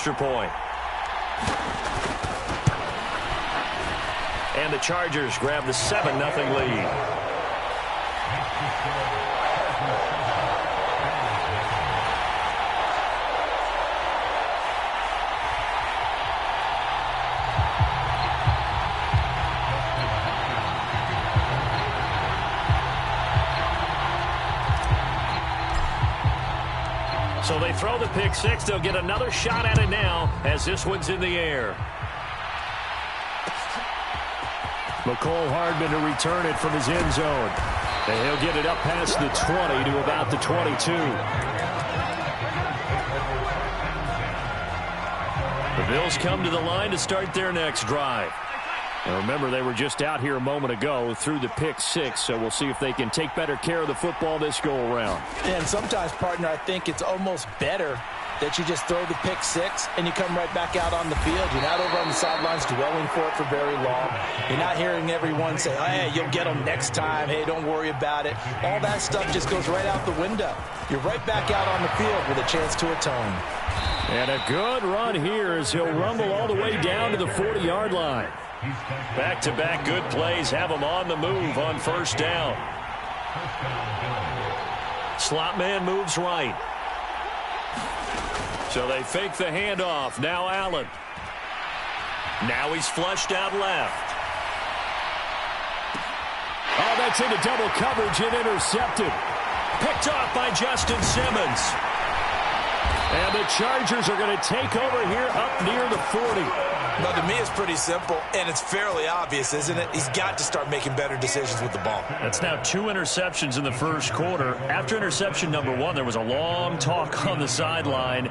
extra point. And the Chargers grab the 7-0 lead. So they throw the pick six. They'll get another shot at it now as this one's in the air. McCole Hardman to return it from his end zone. And he'll get it up past the 20 to about the 22. The Bills come to the line to start their next drive. And remember, they were just out here a moment ago through the pick six, so we'll see if they can take better care of the football this go-around. And sometimes, partner, I think it's almost better that you just throw the pick six and you come right back out on the field. You're not over on the sidelines dwelling for it for very long. You're not hearing everyone say, oh, hey, you'll get them next time. Hey, don't worry about it. All that stuff just goes right out the window. You're right back out on the field with a chance to atone. And a good run here as he'll rumble all the way down to the 40-yard line. Back-to-back good plays have him on the move on first down. Slot man moves right. So they fake the handoff. Now Allen. Now he's flushed out left. Oh, that's into double coverage and intercepted. Picked off by Justin Simmons. And the Chargers are going to take over here up near the 40. Well, to me, it's pretty simple, and it's fairly obvious, isn't it? He's got to start making better decisions with the ball. That's now 2 interceptions in the first quarter. After interception number 1, there was a long talk on the sideline,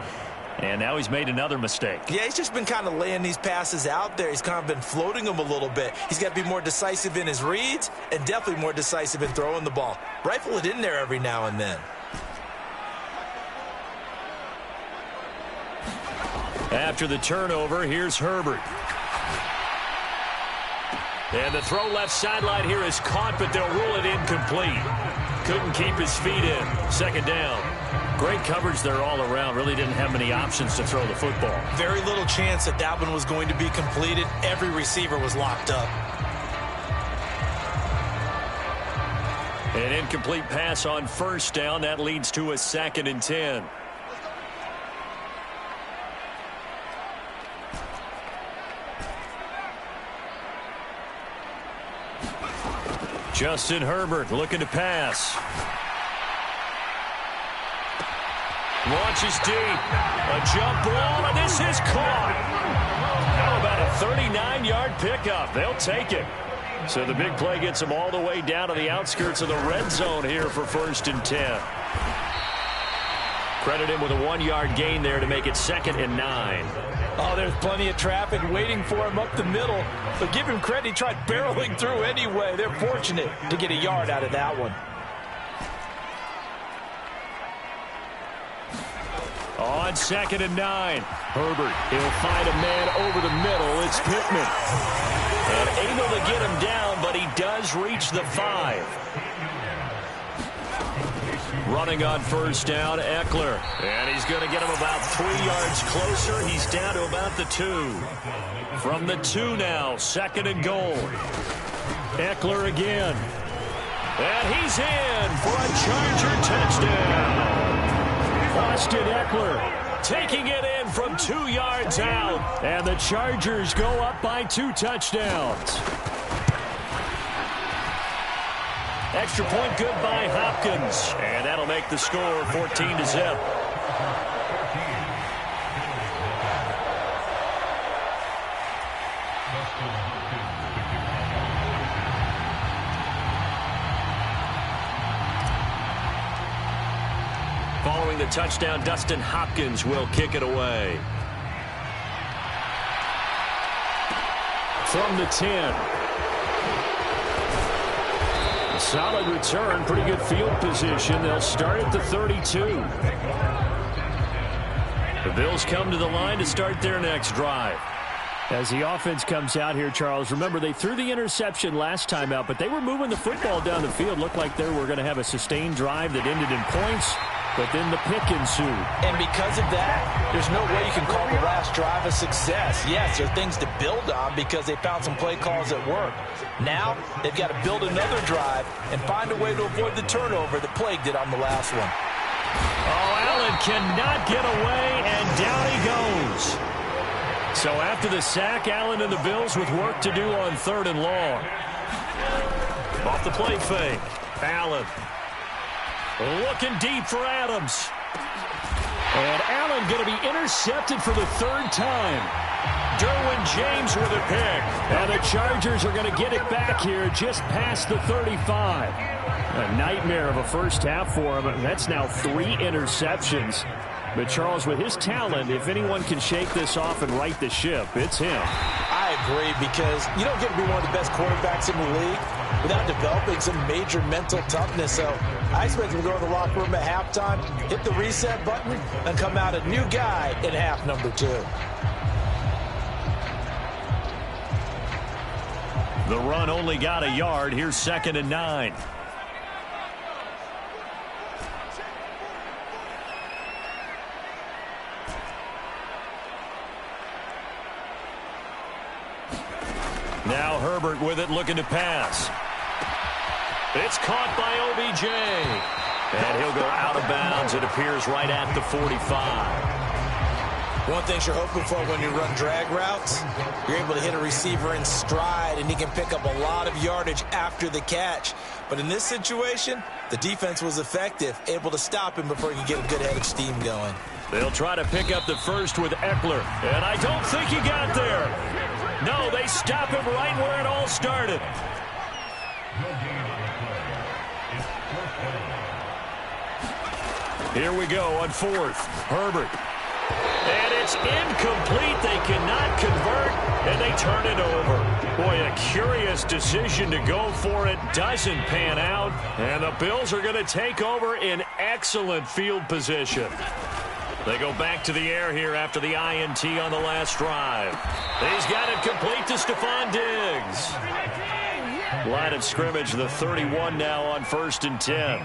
and now he's made another mistake. Yeah, he's just been kind of laying these passes out there. He's kind of been floating them a little bit. He's got to be more decisive in his reads and definitely more decisive in throwing the ball. Rifle it in there every now and then. After the turnover, here's Herbert. And the throw left sideline here is caught, but they'll rule it incomplete. Couldn't keep his feet in. Second down. Great coverage there all around. Really didn't have many options to throw the football. Very little chance that that one was going to be completed. Every receiver was locked up. An incomplete pass on first down. That leads to a 2nd and 10. Justin Herbert looking to pass. Launches deep. A jump ball, and this is caught. How about a 39-yard pickup? They'll take it. So the big play gets them all the way down to the outskirts of the red zone here for 1st and 10. Credit him with a 1-yard gain there to make it 2nd and 9. Oh, there's plenty of traffic waiting for him up the middle. But give him credit, he tried barreling through anyway. They're fortunate to get a yard out of that one. On 2nd and 9. Herbert, he'll find a man over the middle. It's Pittman. And able to get him down, but he does reach the 5. Running on first down, Eckler. And he's going to get him about 3 yards closer. He's down to about the 2. From the 2 now, 2nd and goal. Eckler again. And he's in for a Charger touchdown. Austin Eckler taking it in from 2 yards out. And the Chargers go up by 2 touchdowns. Extra point good by Hopkins. And that'll make the score 14-0. Following the touchdown, Dustin Hopkins will kick it away. From the 10. Solid return, pretty good field position. They'll start at the 32. The Bills come to the line to start their next drive. As the offense comes out here, Charles, remember they threw the interception last time out, but they were moving the football down the field. Looked like they were going to have a sustained drive that ended in points, but then the pick ensued. And because of that, there's no way you can call the last drive of success. Yes, there are things to build on because they found some play calls that work. Now, they've got to build another drive and find a way to avoid the turnover that plagued it on the last one. Oh, Allen cannot get away, and down he goes. So after the sack, Allen and the Bills with work to do on 3rd and long. Off the play fake. Allen looking deep for Adams. And Allen going to be intercepted for the 3rd time. Derwin James with a pick. And the Chargers are going to get it back here just past the 35. A nightmare of a first half for him. That's now 3 interceptions. But Charles, with his talent, if anyone can shake this off and right the ship, it's him. I agree, because you don't get to be one of the best quarterbacks in the league without developing some major mental toughness. So I expect him to go to the locker room at halftime, hit the reset button, and come out a new guy in half number 2. The run only got a yard. Here's 2nd and 9. Now Herbert with it, looking to pass. It's caught by OBJ. And he'll go out of bounds. It appears right at the 45. One thing you're hoping for when you run drag routes, you're able to hit a receiver in stride, and he can pick up a lot of yardage after the catch. But in this situation, the defense was effective, able to stop him before he could get a good head of steam going. They'll try to pick up the first with Eckler. And I don't think he got there. No, they stop him right where it all started. Here we go on 4th. Herbert. And it's incomplete. They cannot convert, and they turn it over. Boy, a curious decision to go for it. Doesn't pan out, and the Bills are going to take over in excellent field position. They go back to the air here after the INT on the last drive. He's got it complete to Stephon Diggs. Line of scrimmage, the 31 now on 1st and 10.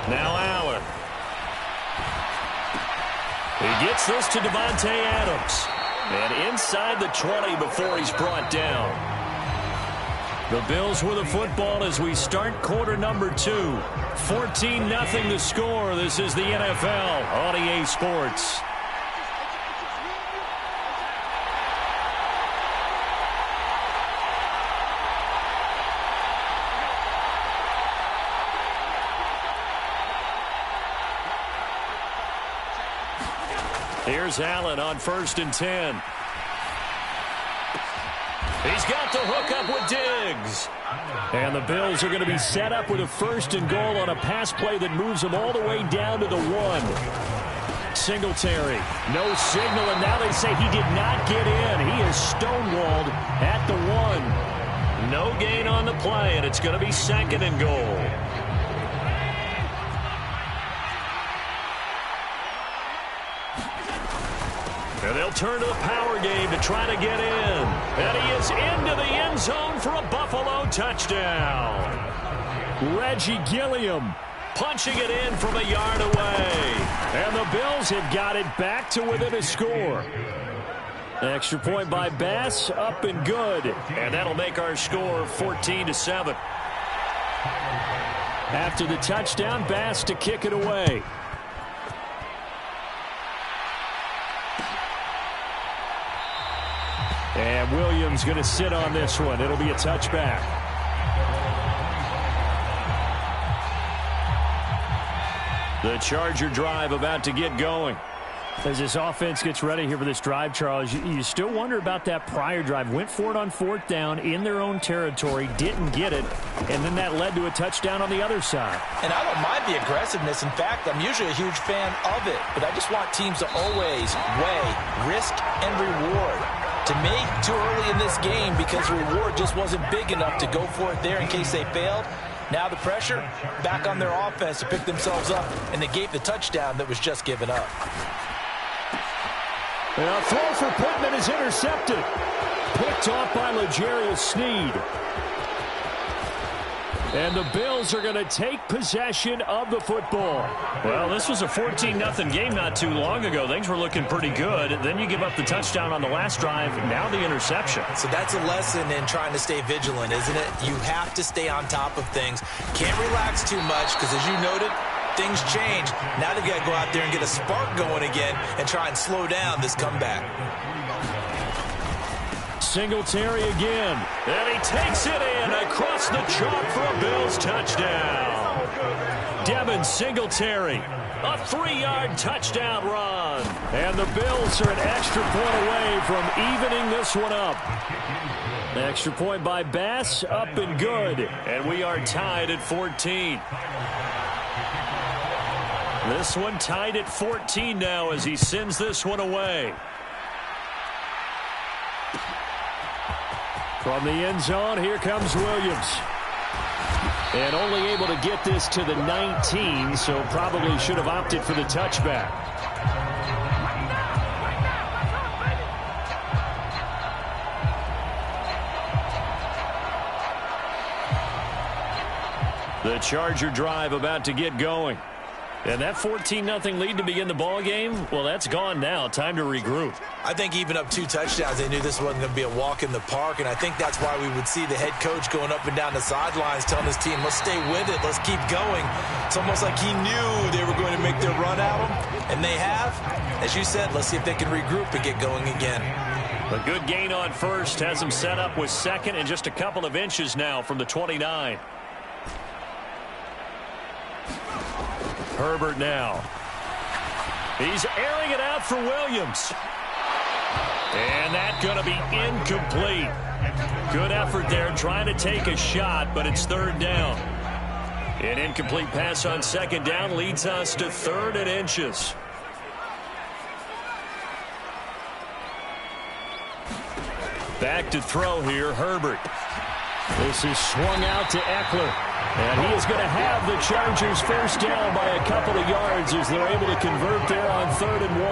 Now Allen. He gets this to Devontae Adams. And inside the 20 before he's brought down. The Bills with the football as we start quarter number 2. 14-0 the score. This is the NFL on EA Sports. Here's Allen on 1st and 10. He's got the hook up with Diggs. And the Bills are going to be set up with a 1st and goal on a pass play that moves them all the way down to the 1. Singletary, no signal, and now they say he did not get in. He is stonewalled at the 1. No gain on the play, and it's going to be 2nd and goal. And they'll turn to the power game to try to get in. And he is into the end zone for a Buffalo touchdown. Reggie Gilliam punching it in from a yard away. And the Bills have got it back to within a score. Extra point by Bass, up and good. And that'll make our score 14-7. After the touchdown, Bass to kick it away. And Williams going to sit on this one. It'll be a touchback. The Charger drive about to get going. As this offense gets ready here for this drive, Charles, you still wonder about that prior drive. Went for it on 4th down in their own territory, didn't get it, and then that led to a touchdown on the other side. And I don't mind the aggressiveness. In fact, I'm usually a huge fan of it, but I just want teams to always weigh risk and reward. To me, too early in this game because the reward just wasn't big enough to go for it there in case they failed. Now the pressure back on their offense to pick themselves up and negate the touchdown that was just given up. And a throw for Pittman is intercepted. Picked off by L'Jarius Sneed. And the Bills are going to take possession of the football. Well, this was a 14-0 game not too long ago. Things were looking pretty good. Then you give up the touchdown on the last drive. Now the interception. So that's a lesson in trying to stay vigilant, isn't it? You have to stay on top of things. Can't relax too much because, as you noted, things change. Now they've got to go out there and get a spark going again and try and slow down this comeback. Singletary again, and he takes it in across the chalk for a Bills touchdown. Devin Singletary, a 3-yard touchdown run. And the Bills are an extra point away from evening this one up. Extra point by Bass, up and good. And we are tied at 14. This one tied at 14 now as he sends this one away. From the end zone, here comes Williams. And only able to get this to the 19, so probably should have opted for the touchback. The Charger drive about to get going. And that 14-0 lead to begin the ball game, well, that's gone now. Time to regroup. I think even up 2 touchdowns, they knew this wasn't going to be a walk in the park, and I think that's why we would see the head coach going up and down the sidelines telling his team, let's stay with it, let's keep going. It's almost like he knew they were going to make their run at him, and they have. As you said, let's see if they can regroup and get going again. A good gain on first has him set up with second and just a couple of inches now from the 29. Herbert now. He's airing it out for Williams. And that's going to be incomplete. Good effort there trying to take a shot, but it's third down. An incomplete pass on second down leads us to 3rd and inches. Back to throw here, Herbert. This is swung out to Eckler. And he is going to have the Chargers first down by a couple of yards as they're able to convert there on 3rd and 1.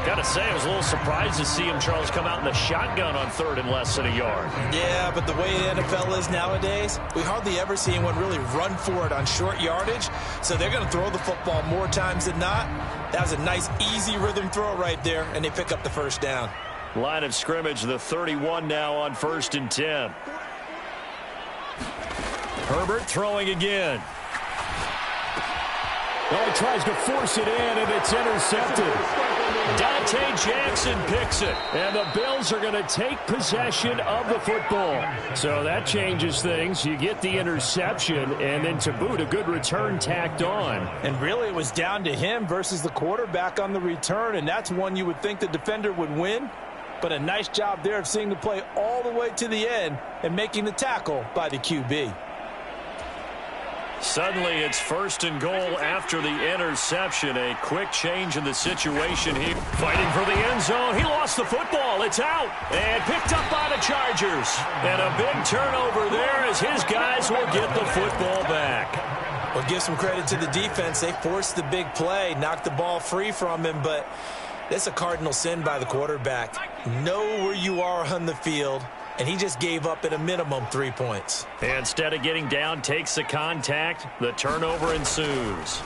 Got to say, I was a little surprised to see him, Charles, come out in the shotgun on 3rd and less than a yard. Yeah, but the way the NFL is nowadays, we hardly ever see anyone really run for it on short yardage. So they're going to throw the football more times than not. That was a nice, easy rhythm throw right there, and they pick up the first down. Line of scrimmage, the 31 now on 1st and 10. Herbert throwing again. Oh, he tries to force it in, and it's intercepted. Dante Jackson picks it, and the Bills are going to take possession of the football. So that changes things. You get the interception, and then to boot, a good return tacked on. And really, it was down to him versus the quarterback on the return, and that's one you would think the defender would win. But a nice job there of seeing the play all the way to the end and making the tackle by the QB. Suddenly, it's 1st and goal after the interception. A quick change in the situation here. Fighting for the end zone. He lost the football. It's out. And picked up by the Chargers. And a big turnover there as his guys will get the football back. Well, give some credit to the defense. They forced the big play, knocked the ball free from him, but that's a cardinal sin by the quarterback. Know where you are on the field, and he just gave up at a minimum 3 points. Instead of getting down, takes the contact. The turnover ensues.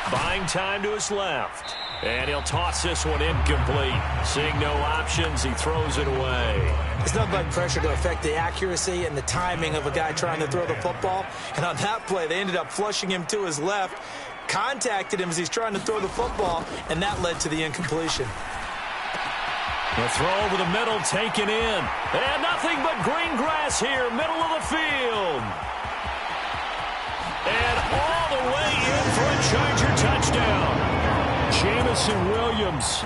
Buying time to his left. And he'll toss this one incomplete. Seeing no options, he throws it away. It's nothing but pressure to affect the accuracy and the timing of a guy trying to throw the football. And on that play, they ended up flushing him to his left, contacted him as he's trying to throw the football, and that led to the incompletion. The throw over the middle taken in. And nothing but green grass here, middle of the field. And all the way in for a Charger touchdown. Jamison Williams,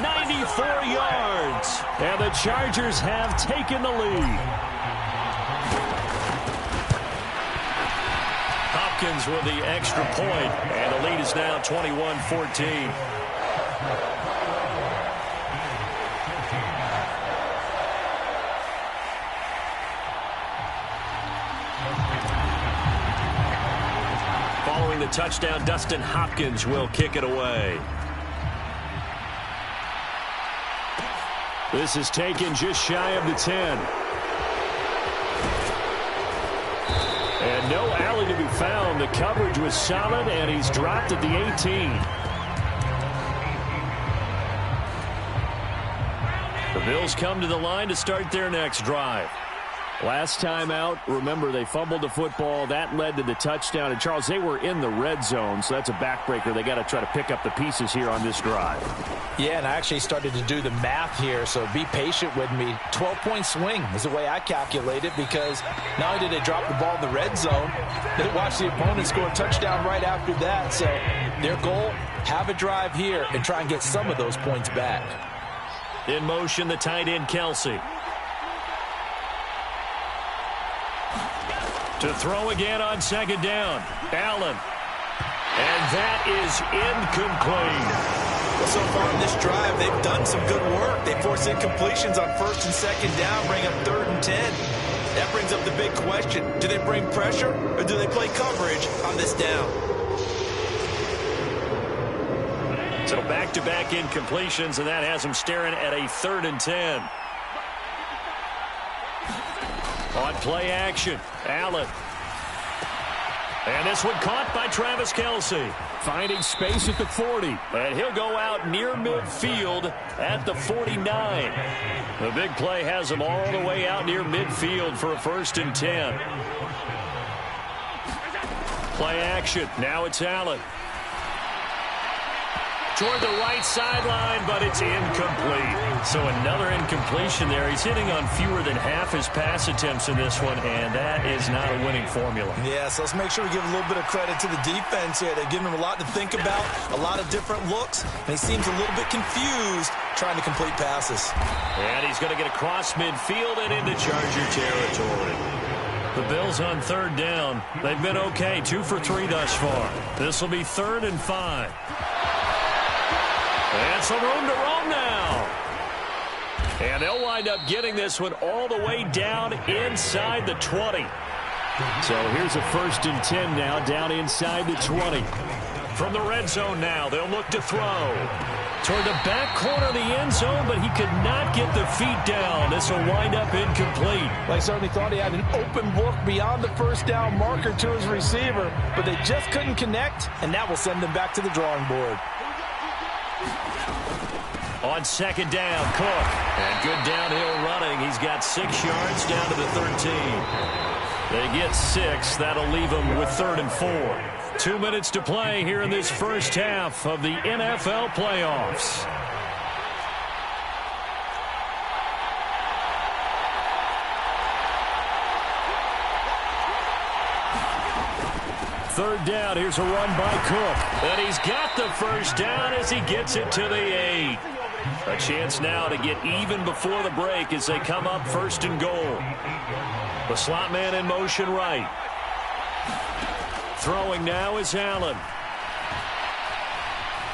94 yards. And the Chargers have taken the lead. Hopkins with the extra point, and the lead is now 21-14. Following the touchdown, Dustin Hopkins will kick it away. This is taken just shy of the 10. No alley to be found. The coverage was solid, and he's dropped at the 18. The Bills come to the line to start their next drive. Last time out, remember, they fumbled the football. That led to the touchdown. And, Charles, they were in the red zone, so that's a backbreaker. They got to try to pick up the pieces here on this drive. Yeah, and I actually started to do the math here, so be patient with me. 12-point swing is the way I calculate it, because not only did they drop the ball in the red zone, they watched the opponent score a touchdown right after that. So their goal, have a drive here and try and get some of those points back. In motion, the tight end, Kelsey. To throw again on second down. Allen. And that is incomplete. Well, so far in this drive, they've done some good work. They force incompletions on first and second down, bring up 3rd and 10. That brings up the big question. Do they bring pressure or do they play coverage on this down? So back-to-back incompletions, and that has them staring at a 3rd and 10. On play action, Allen. And this one caught by Travis Kelce. Finding space at the 40. And he'll go out near midfield at the 49. The big play has him all the way out near midfield for a 1st and 10. Play action. Now it's Allen. Toward the right sideline, but it's incomplete. So another incompletion there. He's hitting on fewer than half his pass attempts in this one, and that is not a winning formula. Yeah, so let's make sure we give a little bit of credit to the defense here. They've given him a lot to think about, a lot of different looks, and he seems a little bit confused trying to complete passes. And he's going to get across midfield and into Charger territory. The Bills on 3rd down. They've been okay, 2 for 3 thus far. This will be 3rd and 5. And some room to roam now. And they'll wind up getting this one all the way down inside the 20. So here's a 1st and 10 now, down inside the 20. From the red zone now, they'll look to throw. Toward the back corner of the end zone, but he could not get the feet down. This will wind up incomplete. Well, I certainly thought he had an open look beyond the 1st down marker to his receiver, but they just couldn't connect, and that will send them back to the drawing board. On 2nd down, Cook. And good downhill running. He's got 6 yards down to the 13. They get 6. That'll leave them with 3rd and 4. 2 minutes to play here in this first half of the NFL playoffs. Third down. Here's a run by Cook. And he's got the 1st down as he gets it to the 8. A chance now to get even before the break as they come up 1st and goal. The slot man in motion right. Throwing now is Allen.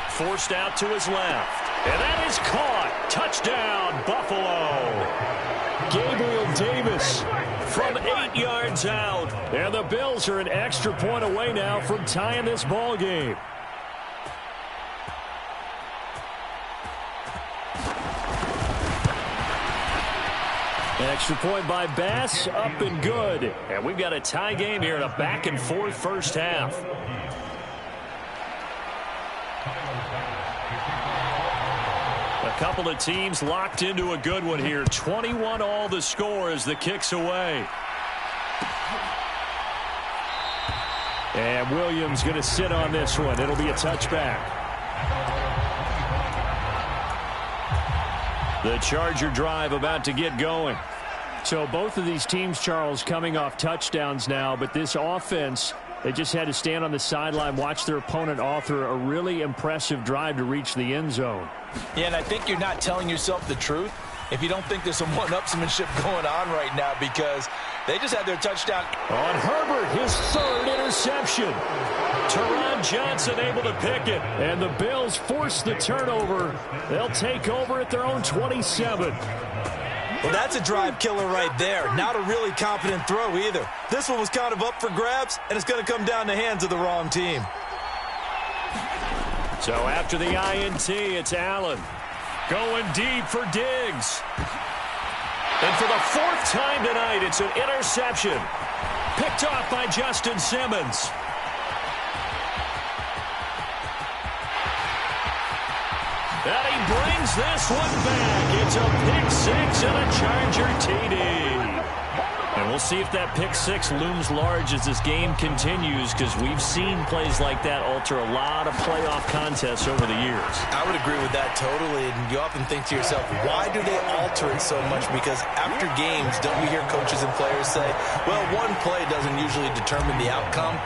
Forced out to his left. And that is caught. Touchdown, Buffalo. Gabriel Davis from 8 yards out. And the Bills are an extra point away now from tying this ball game. Extra point by Bass, up and good. And we've got a tie game here in a back-and-forth first half. A couple of teams locked into a good one here. 21 all the score as the kick's away. And Williams going to sit on this one. It'll be a touchback. The Charger drive about to get going. So both of these teams, Charles, coming off touchdowns now, but this offense, they just had to stand on the sideline, watch their opponent author a really impressive drive to reach the end zone. Yeah, and I think you're not telling yourself the truth if you don't think there's some one-upsmanship going on right now, because they just had their touchdown. On Herbert, his 3rd interception. Teron Johnson able to pick it, and the Bills force the turnover. They'll take over at their own 27. Well, that's a drive killer right there. Not a really competent throw either. This one was kind of up for grabs, and it's going to come down the hands of the wrong team. So after the INT, it's Allen. Going deep for Diggs. And for the 4th time tonight, it's an interception. Picked Picked off by Justin Simmons. And he brings this one back. It's a pick six and a Charger TD. And we'll see if that pick six looms large as this game continues, because we've seen plays like that alter a lot of playoff contests over the years. I would agree with that totally. And you often think to yourself, why do they alter it so much? Because after games, don't we hear coaches and players say, well, one play doesn't usually determine the outcome?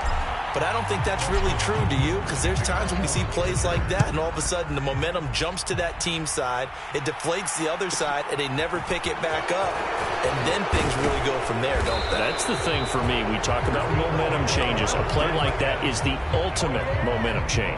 But I don't think that's really true, do you? Because there's times when we see plays like that, and all of a sudden the momentum jumps to that team side, it deflates the other side, and they never pick it back up. And then things really go from there, don't they? That's the thing for me. We talk about momentum changes. A play like that is the ultimate momentum change.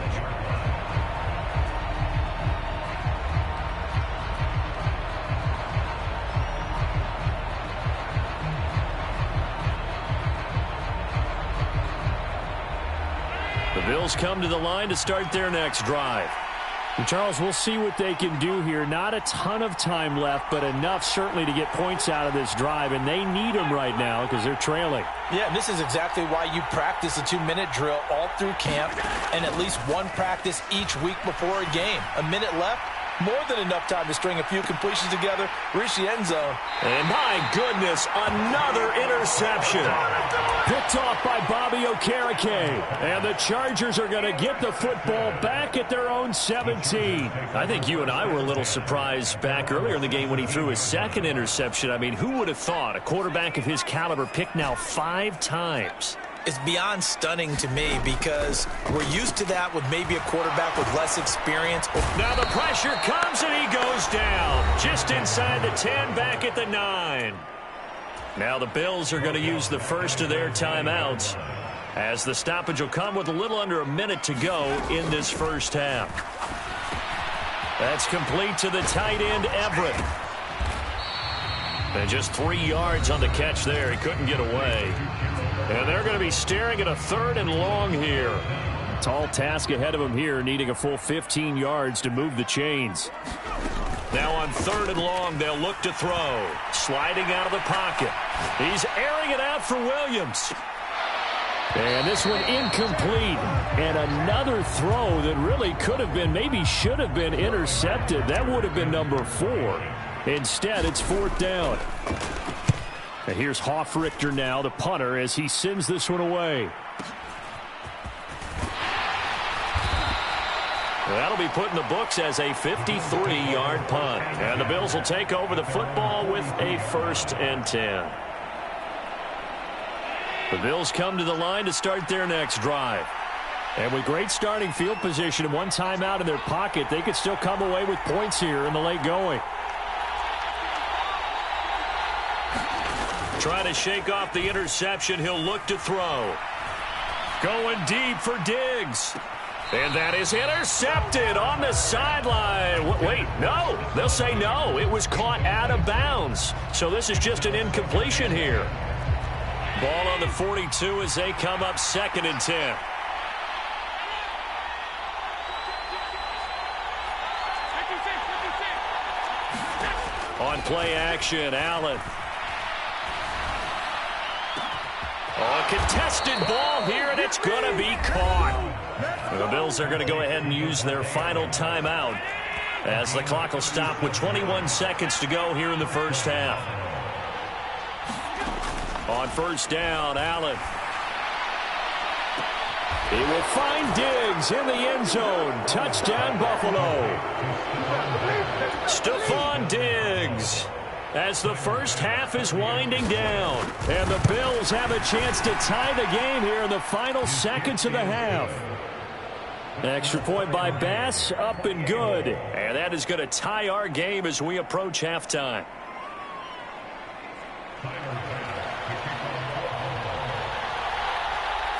The Bills come to the line to start their next drive. And Charles, we'll see what they can do here. Not a ton of time left, but enough certainly to get points out of this drive, and they need them right now because they're trailing. Yeah, and this is exactly why you practice a 2-minute drill all through camp and at least one practice each week before a game. A minute left, more than enough time to string a few completions together, reach the end zone. And my goodness, another interception. Picked off by Bobby Okereke. And the Chargers are going to get the football back at their own 17. I think you and I were a little surprised back earlier in the game when he threw his second interception. I mean, who would have thought a quarterback of his caliber picked now 5 times? It's beyond stunning to me because we're used to that with maybe a quarterback with less experience. Now the pressure comes and he goes down just inside the 10, back at the 9. Now the Bills are going to use the first of their timeouts as the stoppage will come with a little under a minute to go in this first half. That's complete to the tight end, Everett. And just 3 yards on the catch there. He couldn't get away. And they're going to be staring at a 3rd and long here. Tall task ahead of him here, needing a full 15 yards to move the chains. Now on 3rd and long, they'll look to throw. Sliding out of the pocket. He's airing it out for Williams. And this one incomplete. And another throw that really could have been, maybe should have been intercepted. That would have been number 4. Instead, it's 4th down. And here's Hofrichter now, the punter, as he sends this one away. That'll be put in the books as a 53-yard punt. And the Bills will take over the football with a 1st and 10. The Bills come to the line to start their next drive. And with great starting field position and one timeout in their pocket, they could still come away with points here in the late going. Trying to shake off the interception. He'll look to throw. Going deep for Diggs. And that is intercepted on the sideline. Wait, no. They'll say no. It was caught out of bounds. So this is just an incompletion here. Ball on the 42 as they come up 2nd and 10. On play action, Allen. Oh, a contested ball here, and it's going to be caught. The Bills are going to go ahead and use their final timeout as the clock will stop with 21 seconds to go here in the first half. On 1st down, Allen. He will find Diggs in the end zone. Touchdown, Buffalo. Stephon Diggs. As the first half is winding down. And the Bills have a chance to tie the game here in the final seconds of the half. Extra point by Bass, up and good. And that is going to tie our game as we approach halftime.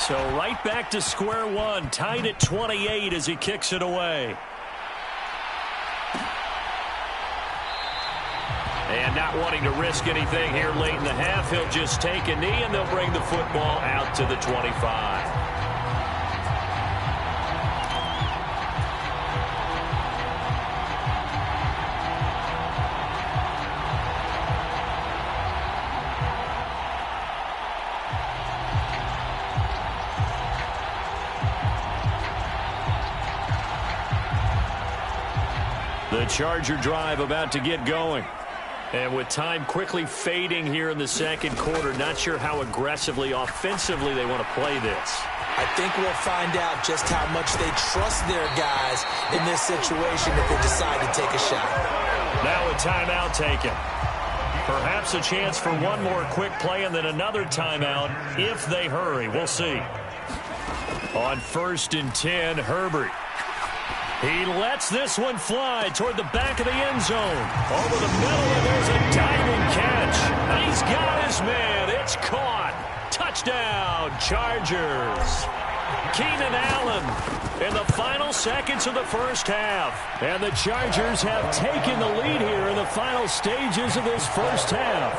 So right back to square one, tied at 28 as he kicks it away. And not wanting to risk anything here late in the half, he'll just take a knee and they'll bring the football out to the 25. The Charger drive about to get going. And with time quickly fading here in the second quarter, not sure how aggressively, offensively they want to play this. I think we'll find out just how much they trust their guys in this situation if they decide to take a shot. Now a timeout taken. Perhaps a chance for one more quick play and then another timeout if they hurry. We'll see. On 1st and 10, Herbert. He lets this one fly toward the back of the end zone. Over the middle, and there's a diving catch. He's got his man. It's caught. Touchdown, Chargers. Keenan Allen in the final seconds of the first half. And the Chargers have taken the lead here in the final stages of this first half.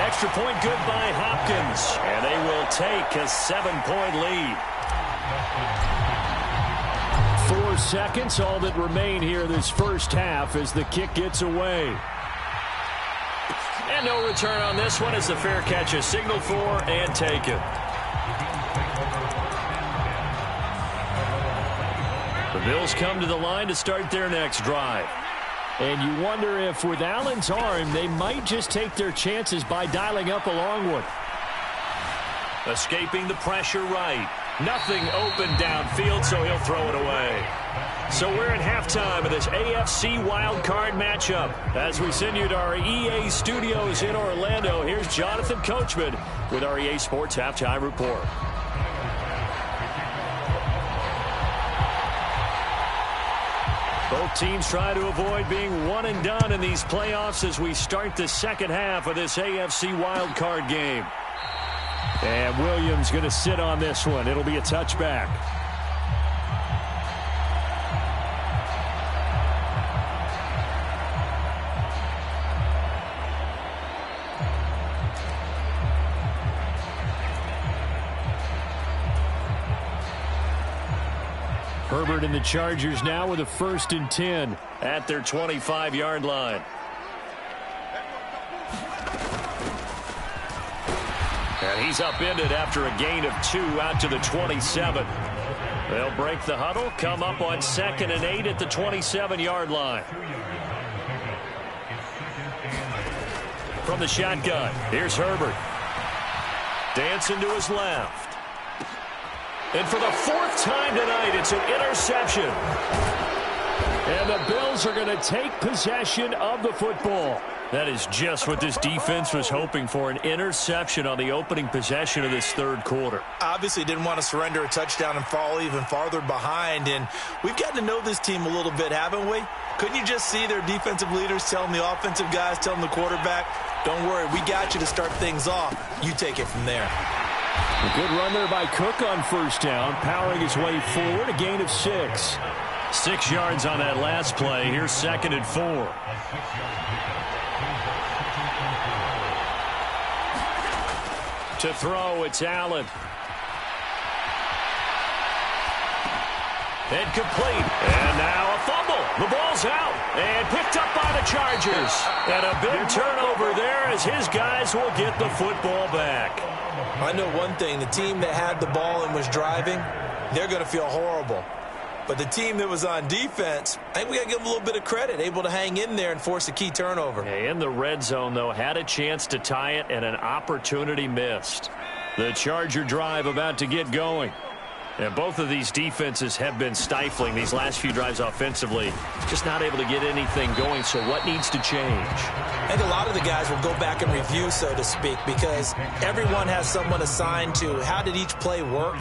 Extra point good by Hopkins. And they will take a 7-point lead. 4 seconds, all that remain here this first half as the kick gets away. And no return on this one as the fair catch is signaled for and taken. The Bills come to the line to start their next drive. And you wonder if with Allen's arm, they might just take their chances by dialing up a long one. Escaping the pressure right. Nothing open downfield, so he'll throw it away. So we're at halftime of this AFC wildcard matchup. As we send you to our EA studios in Orlando, here's Jonathan Coachman with our EA Sports Halftime Report. Both teams try to avoid being one and done in these playoffs as we start the second half of this AFC wildcard game. And Williams going to sit on this one. It'll be a touchback. Herbert and the Chargers now with a 1st and 10 at their 25-yard line. And he's upended after a gain of 2 out to the 27. They'll break the huddle, come up on 2nd and 8 at the 27-yard line. From the shotgun, here's Herbert. Dancing to his left. And for the 4th time tonight, it's an interception. And the Bills are going to take possession of the football. That is just what this defense was hoping for, an interception on the opening possession of this third quarter. Obviously didn't want to surrender a touchdown and fall even farther behind. And we've gotten to know this team a little bit, haven't we? Couldn't you just see their defensive leaders telling the offensive guys, telling the quarterback, don't worry, we got you to start things off. You take it from there. A good run there by Cook on 1st down, powering his way forward, a gain of 6. 6 yards on that last play. Here's 2nd and 4. To throw, it's Allen. Incomplete. And now a fumble. The ball's out. And picked up by the Chargers. And a big turnover there as his guys will get the football back. I know one thing. The team that had the ball and was driving, they're going to feel horrible. But the team that was on defense, I think we got to give them a little bit of credit, able to hang in there and force a key turnover. In the red zone, though, had a chance to tie it and an opportunity missed. The Charger drive about to get going. And both of these defenses have been stifling these last few drives offensively. Just not able to get anything going, so what needs to change? I think a lot of the guys will go back and review, so to speak, because everyone has someone assigned to how did each play work.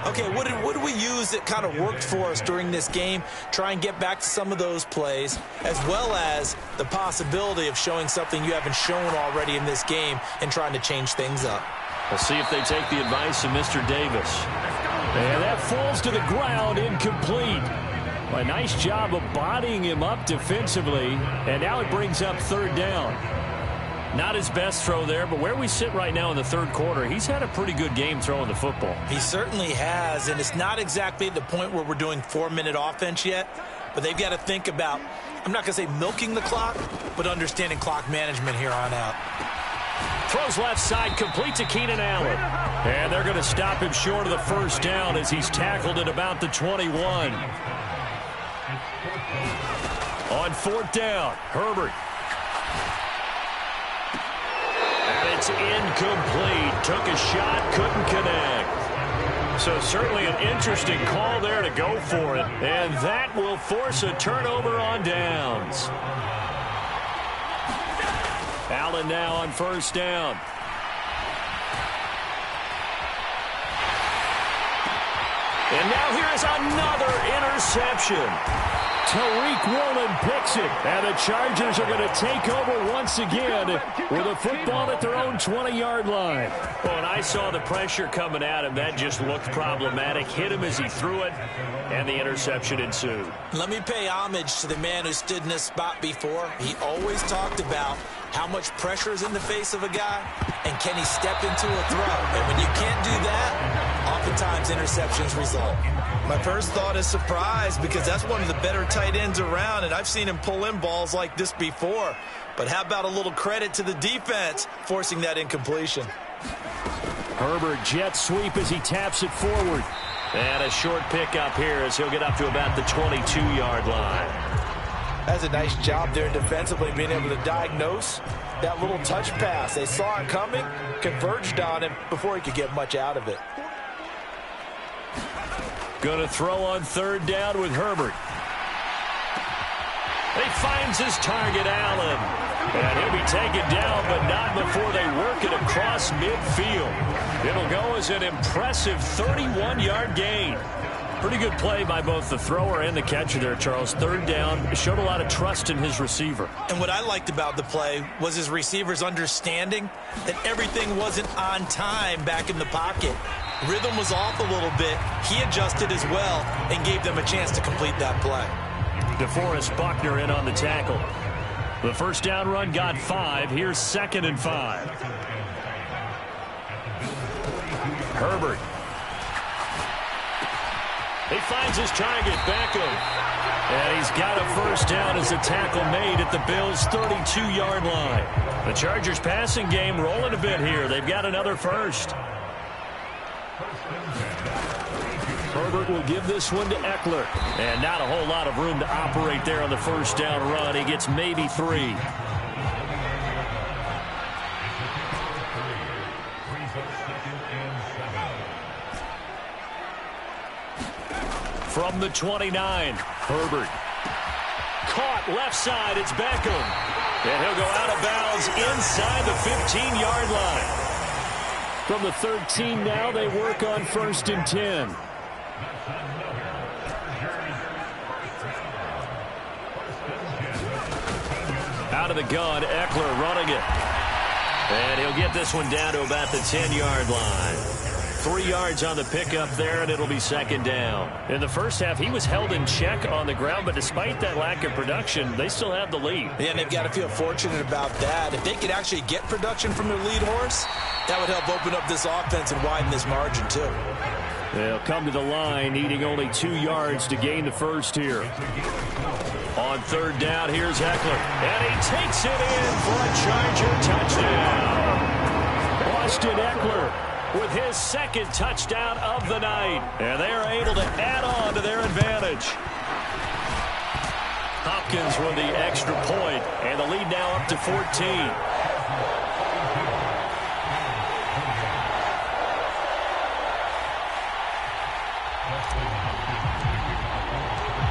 Okay, what did we use that kind of worked for us during this game? Try and get back to some of those plays, as well as the possibility of showing something you haven't shown already in this game and trying to change things up. We'll see if they take the advice of Mr. Davis. And that falls to the ground, incomplete. A nice job of bodying him up defensively, and now it brings up 3rd down. Not his best throw there, but where we sit right now in the third quarter, he's had a pretty good game throwing the football. He certainly has, and it's not exactly at the point where we're doing 4-minute offense yet, but they've got to think about, I'm not going to say milking the clock, but understanding clock management here on out. Throws left side, complete to Keenan Allen. And they're going to stop him short of the 1st down as he's tackled at about the 21. On 4th down, Herbert. And it's incomplete. Took a shot, couldn't connect. So certainly an interesting call there to go for it. And that will force a turnover on downs. Allen now on 1st down. And now here's another interception. Tariq Woolen picks it, and the Chargers are going to take over once again with a football at their own 20-yard line. Well, and I saw the pressure coming at him. That just looked problematic. Hit him as he threw it, and the interception ensued. Let me pay homage to the man who stood in this spot before. He always talked about how much pressure is in the face of a guy, and can he step into a throw? And when you can't do that, oftentimes interceptions result. My first thought is surprise, because that's one of the better tight ends around, and I've seen him pull in balls like this before. But how about a little credit to the defense forcing that incompletion? Herbert jet sweep as he taps it forward. And a short pickup here as he'll get up to about the 22-yard line. That's a nice job there defensively, being able to diagnose that little touch pass. They saw it coming, converged on him before he could get much out of it. Going to throw on 3rd down with Herbert. He finds his target, Allen. And he'll be taken down, but not before they work it across midfield. It'll go as an impressive 31-yard gain. Pretty good play by both the thrower and the catcher there, Charles. 3rd down, showed a lot of trust in his receiver. And what I liked about the play was his receiver's understanding that everything wasn't on time back in the pocket. Rhythm was off a little bit. He adjusted as well and gave them a chance to complete that play. DeForest Buckner in on the tackle. The 1st down run got 5. Here's 2nd and 5. Herbert. He finds his target, Beckham. And he's got a 1st down as the tackle made at the Bills' 32-yard line. The Chargers passing game rolling a bit here. They've got another 1st. Herbert will give this one to Eckler. And not a whole lot of room to operate there on the 1st down run. He gets maybe 3. From the 29, Herbert. Caught left side, it's Beckham. And he'll go out of bounds inside the 15-yard line. From the 13 now, they work on 1st and 10. Out of the gun, Eckler running it. And he'll get this one down to about the 10-yard line. 3 yards on the pickup there, and it'll be 2nd down. In the first half, he was held in check on the ground, but despite that lack of production, they still have the lead. Yeah, and they've got to feel fortunate about that. If they could actually get production from their lead horse, that would help open up this offense and widen this margin, too. They'll come to the line, needing only 2 yards to gain the 1st here. On 3rd down, here's Eckler. And he takes it in for a Charger touchdown. Austin Eckler with his 2nd touchdown of the night. And they are able to add on to their advantage. Hopkins with the extra point, and the lead now up to 14.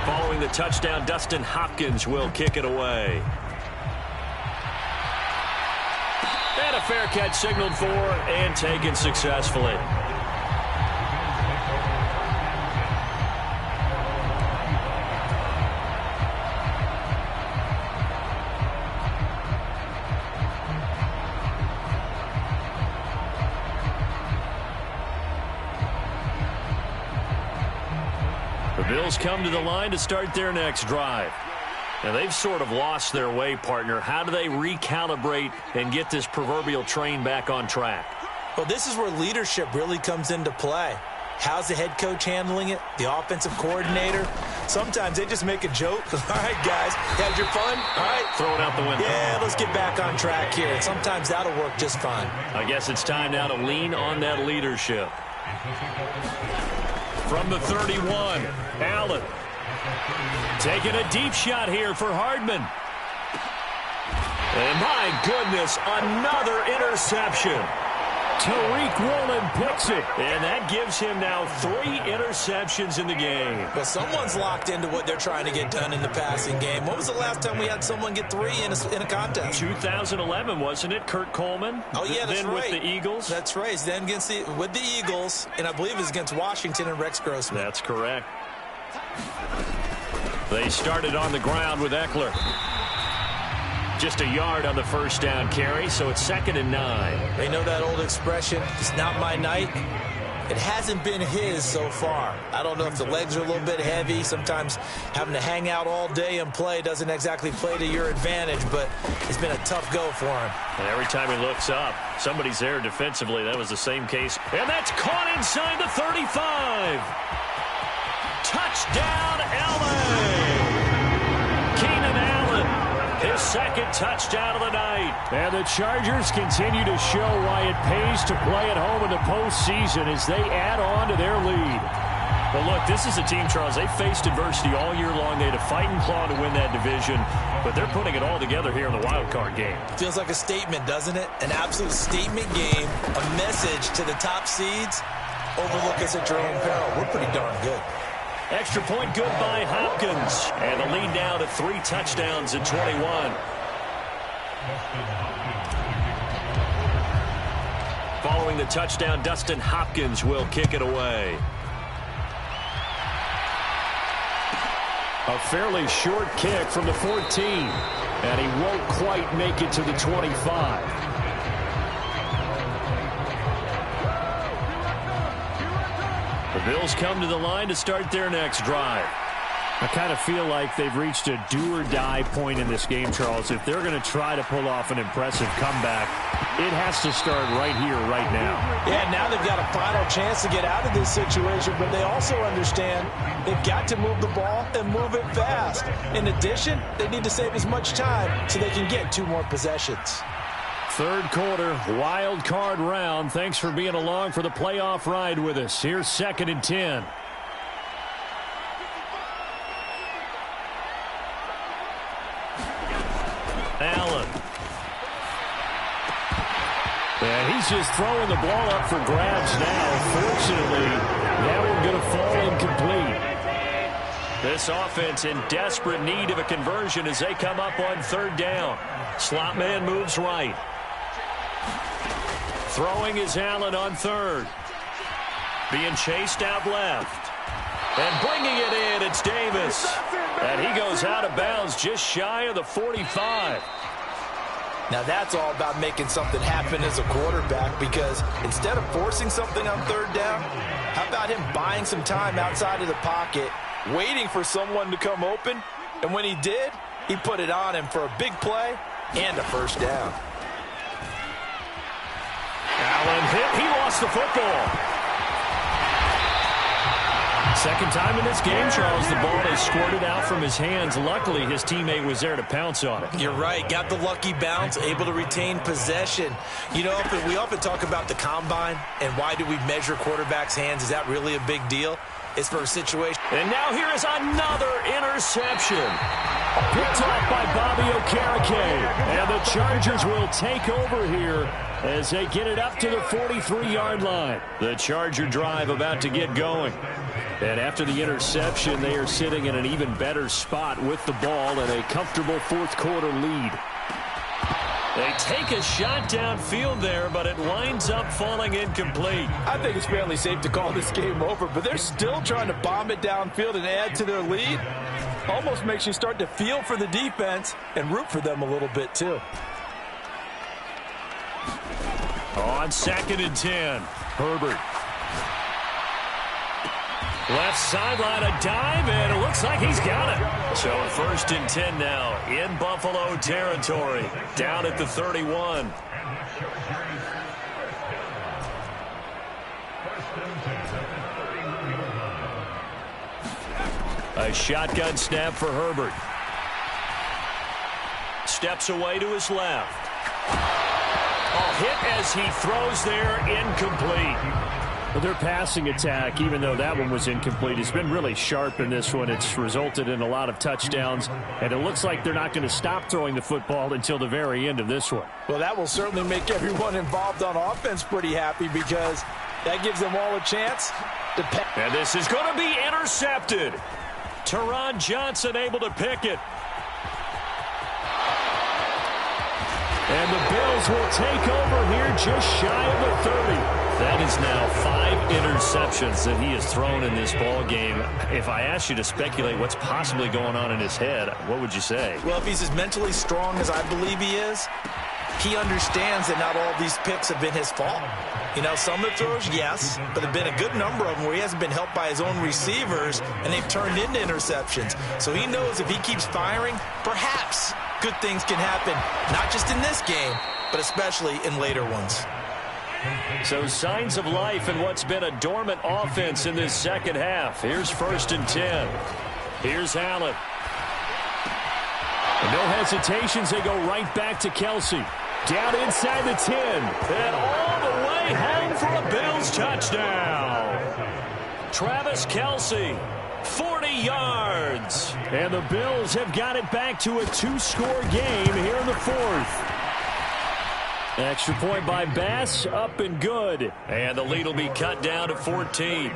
Following the touchdown, Dustin Hopkins will kick it away. And a fair catch signaled for and taken successfully. The Bills come to the line to start their next drive. Now, they've sort of lost their way, partner. How do they recalibrate and get this proverbial train back on track? Well, this is where leadership really comes into play. How's the head coach handling it? The offensive coordinator? Sometimes they just make a joke. All right, guys, had your fun? All right. Throw it out the window. Yeah, let's get back on track here. And sometimes that'll work just fine. I guess it's time now to lean on that leadership. From the 31, Allen. Taking a deep shot here for Hardman. And my goodness, another interception. Tariq Woolen picks it. And that gives him now 3 interceptions in the game. But someone's locked into what they're trying to get done in the passing game. When was the last time we had someone get 3 in a contest? 2011, wasn't it? Kurt Coleman? Oh, yeah, that's then right. With the Eagles? That's right. Then with the Eagles, and I believe it was against Washington and Rex Grossman. That's correct. They started on the ground with Eckler. Just a yard on the first down carry, so it's 2nd and 9. They know that old expression, it's not my night. It hasn't been his so far. I don't know if the legs are a little bit heavy. Sometimes having to hang out all day and play doesn't exactly play to your advantage, but it's been a tough go for him. And every time he looks up, somebody's there defensively. That was the same case. And that's caught inside the 35. Touchdown, LA! Keenan Allen, his 2nd touchdown of the night. And the Chargers continue to show why it pays to play at home in the postseason as they add on to their lead. But look, this is a team, Charles, they faced adversity all year long. They had to fight and claw to win that division, but they're putting it all together here in the wild card game. Feels like a statement, doesn't it? An absolute statement game, a message to the top seeds. Overlook us at your own peril. We're pretty darn good. Extra point good by Hopkins. And the lead now to 3 touchdowns at 21. Following the touchdown, Dustin Hopkins will kick it away. A fairly short kick from the 14. And he won't quite make it to the 25. The Bills come to the line to start their next drive. I kind of feel like they've reached a do-or-die point in this game, Charles. If they're going to try to pull off an impressive comeback, it has to start right here, right now. Yeah, now they've got a final chance to get out of this situation, but they also understand they've got to move the ball and move it fast. In addition, they need to save as much time so they can get 2 more possessions. 3rd quarter, wild card round. Thanks for being along for the playoff ride with us. Here's 2nd and 10. Allen. And he's just throwing the ball up for grabs now. Fortunately, that one going to fall incomplete. This offense in desperate need of a conversion as they come up on 3rd down. Slot man moves right. Throwing is Allen on 3rd. Being chased out left. And bringing it in, it's Davis. And he goes out of bounds just shy of the 45. Now that's all about making something happen as a quarterback, because instead of forcing something on 3rd down, how about him buying some time outside of the pocket, waiting for someone to come open, and when he did, he put it on him for a big play and a 1st down. Allen hit. He lost the football. 2nd time in this game, Charles, the ball is squirted out from his hands. Luckily, his teammate was there to pounce on it. You're right. Got the lucky bounce, able to retain possession. You know, we often talk about the combine and why do we measure quarterbacks' hands. Is that really a big deal? It's for a situation. And now here is another interception. Picked off by Bobby Okereke. And the Chargers will take over here as they get it up to the 43-yard line. The Charger drive about to get going. And after the interception, they are sitting in an even better spot with the ball and a comfortable 4th quarter lead. They take a shot downfield there, but it winds up falling incomplete. I think it's fairly safe to call this game over, but they're still trying to bomb it downfield and add to their lead. Almost makes you start to feel for the defense and root for them a little bit, too. On 2nd and 10, Herbert. Left sideline, a dive, and it looks like he's got it. So 1st and 10 now in Buffalo territory, down at the 31. A shotgun snap for Herbert. Steps away to his left. A hit as he throws there, incomplete. Well, their passing attack, even though that one was incomplete, has been really sharp in this one. It's resulted in a lot of touchdowns, and it looks like they're not going to stop throwing the football until the very end of this one. Well, that will certainly make everyone involved on offense pretty happy because that gives them all a chance to pass. And this is going to be intercepted. Teron Johnson able to pick it. And the Bills will take over here just shy of the 30. That is now 5 interceptions that he has thrown in this ball game. If I asked you to speculate what's possibly going on in his head, what would you say? Well, if he's as mentally strong as I believe he is, he understands that not all these picks have been his fault. You know, some of the throws, yes, but there have been a good number of them where he hasn't been helped by his own receivers, and they've turned into interceptions. So he knows if he keeps firing, perhaps good things can happen, not just in this game, but especially in later ones. So signs of life in what's been a dormant offense in this second half. Here's 1st and 10. Here's Allen. And no hesitations. They go right back to Kelsey. Down inside the 10. And all the way home for a Bills touchdown. Travis Kelsey, 40 yards. And the Bills have got it back to a 2-score game here in the 4th. Extra point by Bass, up and good. And the lead will be cut down to 14.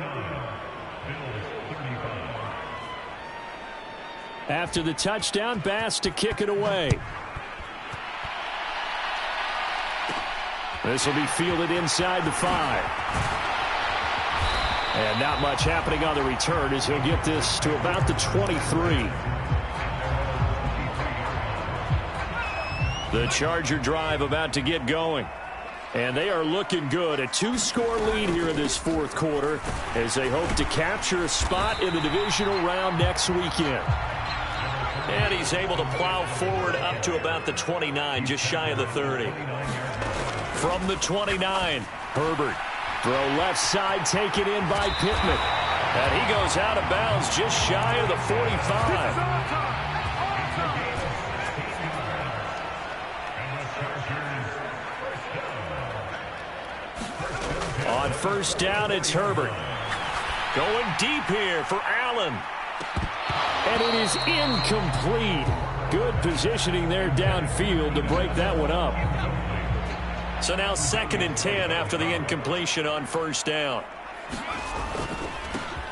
After the touchdown, Bass to kick it away. This will be fielded inside the 5. And not much happening on the return as he'll get this to about the 23. The Charger drive about to get going. And they are looking good. A 2-score lead here in this 4th quarter as they hope to capture a spot in the divisional round next weekend. And he's able to plow forward up to about the 29, just shy of the 30. From the 29, Herbert. Throw left side, taken in by Pittman. And he goes out of bounds just shy of the 45. On 1st down, it's Herbert. Going deep here for Allen. And it is incomplete. Good positioning there downfield to break that one up. So now 2nd and 10 after the incompletion on 1st down.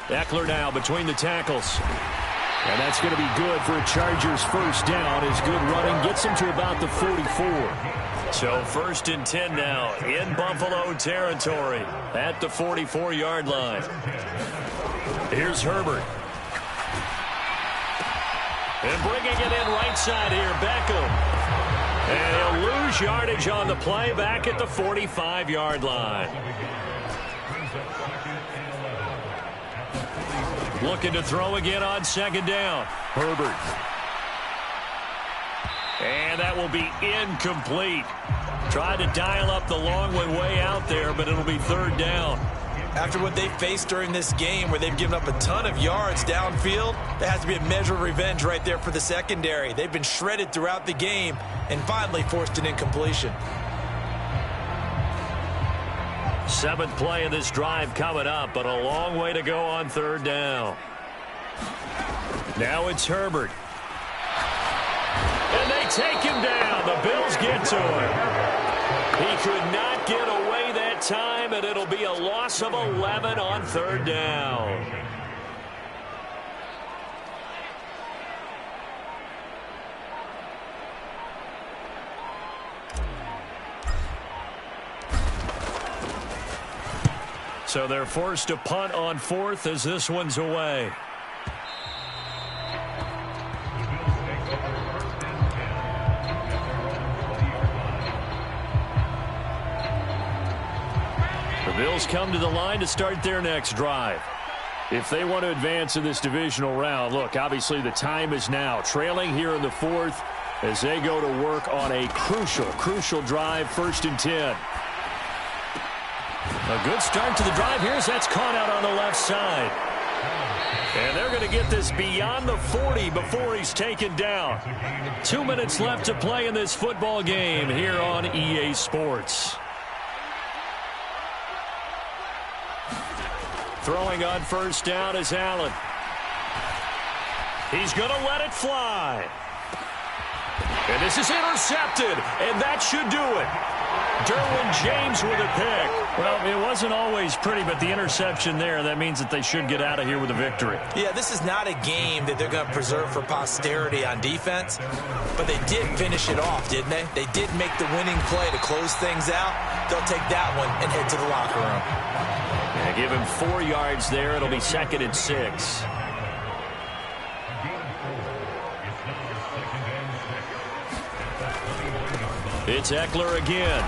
Eckler now between the tackles. And that's going to be good for a Chargers 1st down as good running gets him to about the 44. So 1st and 10 now in Buffalo territory at the 44-yard line. Here's Herbert. And bringing it in right side here, Beckham. And he'll lose yardage on the play back at the 45-yard line. Looking to throw again on 2nd down. Herbert. And that will be incomplete. Tried to dial up the long one way out there, but it'll be 3rd down. After what they faced during this game where they've given up a ton of yards downfield, there has to be a measure of revenge right there for the secondary. They've been shredded throughout the game and finally forced an incompletion. 7th play of this drive coming up, but a long way to go on 3rd down. Now it's Herbert. And they take him down. The Bills get to him. He could not get away that time, and it'll be a loss of 11 on 3rd down. So they're forced to punt on 4th as this one's away. The Bills come to the line to start their next drive. If they want to advance in this divisional round, look, obviously the time is now. Trailing here in the 4th as they go to work on a crucial drive, 1st and 10. A good start to the drive here as that's caught out on the left side. And they're going to get this beyond the 40 before he's taken down. 2 minutes left to play in this football game here on EA Sports. Throwing on first down is Allen. He's going to let it fly. And this is intercepted, and that should do it. Derwin James with a pick. Well, it wasn't always pretty, but the interception there, that means that they should get out of here with a victory. Yeah, this is not a game that they're going to preserve for posterity on defense, but they did finish it off, didn't they? They did make the winning play to close things out. They'll take that one and head to the locker room. Yeah, give him 4 yards there. It'll be 2nd and 6. It's Eckler again.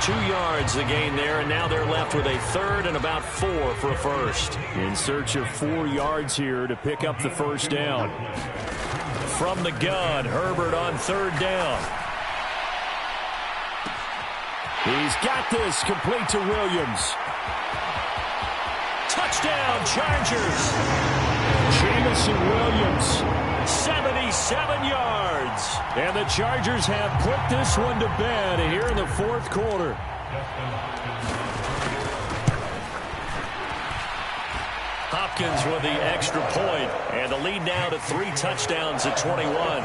2 yards the gain there, and now they're left with a 3rd and about 4 for a first. In search of 4 yards here to pick up the first down. From the gun, Herbert on 3rd down. He's got this, complete to Williams. Touchdown, Chargers. Jamison Williams. 77 yards. And the Chargers have put this one to bed here in the 4th quarter. Hopkins with the extra point, and the lead now to 3 touchdowns at 21.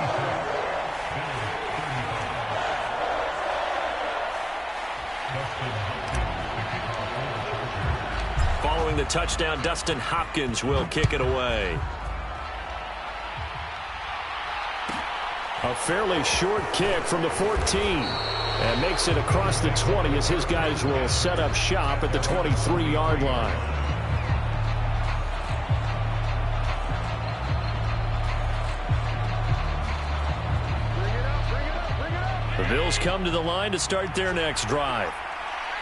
Following the touchdown, Dustin Hopkins will kick it away. A fairly short kick from the 14. And makes it across the 20 as his guys will set up shop at the 23-yard line. The Bills come to the line to start their next drive.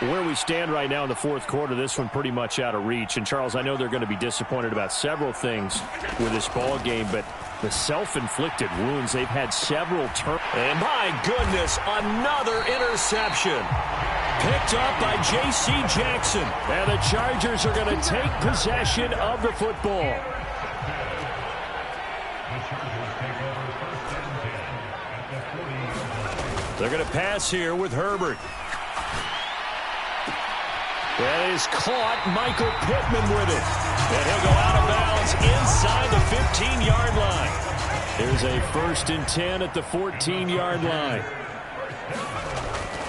Where we stand right now in the 4th quarter, this one pretty much out of reach. And, Charles, I know they're going to be disappointed about several things with this ball game, but the self-inflicted wounds, they've had several turns. And my goodness, another interception. Picked up by J.C. Jackson. And the Chargers are going to take possession of the football. They're going to pass here with Herbert. That is caught. Michael Pittman with it. And he'll go out of bounds inside the 15-yard line. There's a 1st and 10 at the 14-yard line.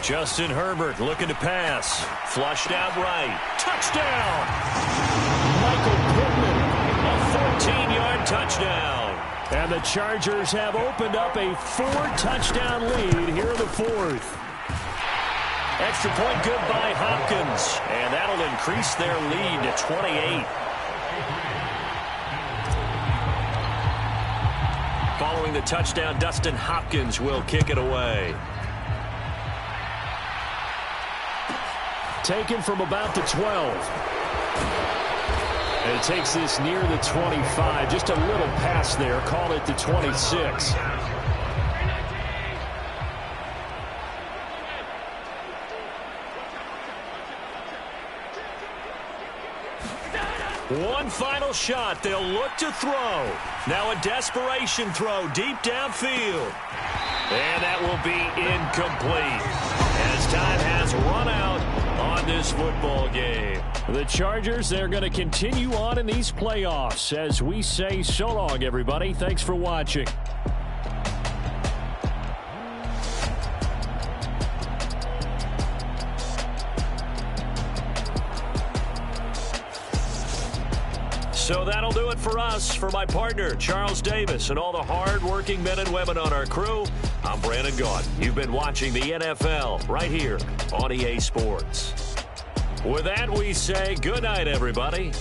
Justin Herbert looking to pass. Flushed out right. Touchdown! Michael Pittman. A 14-yard touchdown. And the Chargers have opened up a 4-touchdown lead here in the 4th. Extra point good by Hopkins. And that'll increase their lead to 28. Following the touchdown, Dustin Hopkins will kick it away. Taken from about the 12. And it takes this near the 25. Just a little pass there. Call it the 26. One final shot. They'll look to throw. Now a desperation throw deep downfield. And that will be incomplete as time has run out on this football game. The Chargers, they're going to continue on in these playoffs. As we say so long, everybody. Thanks for watching. So that'll do it for us. For my partner, Charles Davis, and all the hard-working men and women on our crew, I'm Brandon Gaudin. You've been watching the NFL right here on EA Sports. With that, we say good night, everybody.